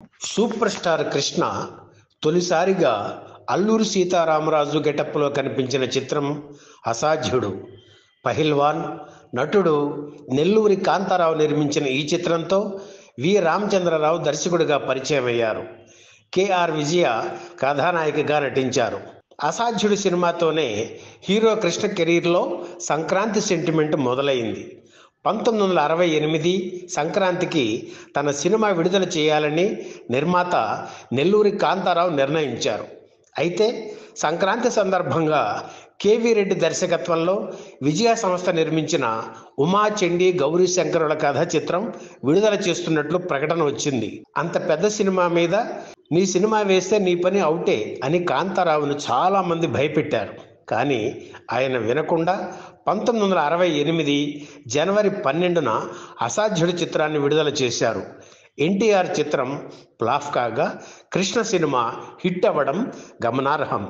Super star Krishna తొలిసారిగా అల్లూరి సీతారామరాజు గెటప్లో కనిపించిన చిత్రం అసాధ్యుడు. పహిల్వాన్ నటుడు నెల్లూరి కాంతారావు నిర్మించిన ఈ చిత్రంతో వి రామచంద్రరావు దర్శకుడిగా పరిచయమయ్యారు. కెఆర్ విజయ కథానాయికగా నటించారు. అసాధ్యుడు సినిమాతోనే హీరో కృష్ణ కెరీర్లో సంక్రాంతి సెంటిమెంట్ మొదలైంది. 1968 సంక్రాంతికి తన సినిమా విడుదల చేయాలని నిర్మాత నెల్లూరి కాంతారావు నిర్ణయించారు. అయితే సంక్రాంతి సందర్భంగా కెవి రెడ్డి దర్శకత్వంలో విజయ సంస్థ నిర్మించిన ఉమా చండీ గౌరీ శంకరుల కథ చిత్రం విడుదల చేస్తున్నట్లు ప్రకటన వచ్చింది. అంత పెద్ద సినిమా మీద నీ సినిమా వేస్తే నీ పని అవుటే అని కాంతారావును చాలామంది భయపెట్టారు. కానీ ఆయన వినకుండా 1968 జనవరి 12న అసాధ్యుడి చిత్రాన్ని విడుదల చేశారు. ఎన్టీఆర్ చిత్రం ఫ్లాప్ కాగా కృష్ణ సినిమా హిట్ అవ్వడం గమనార్హం.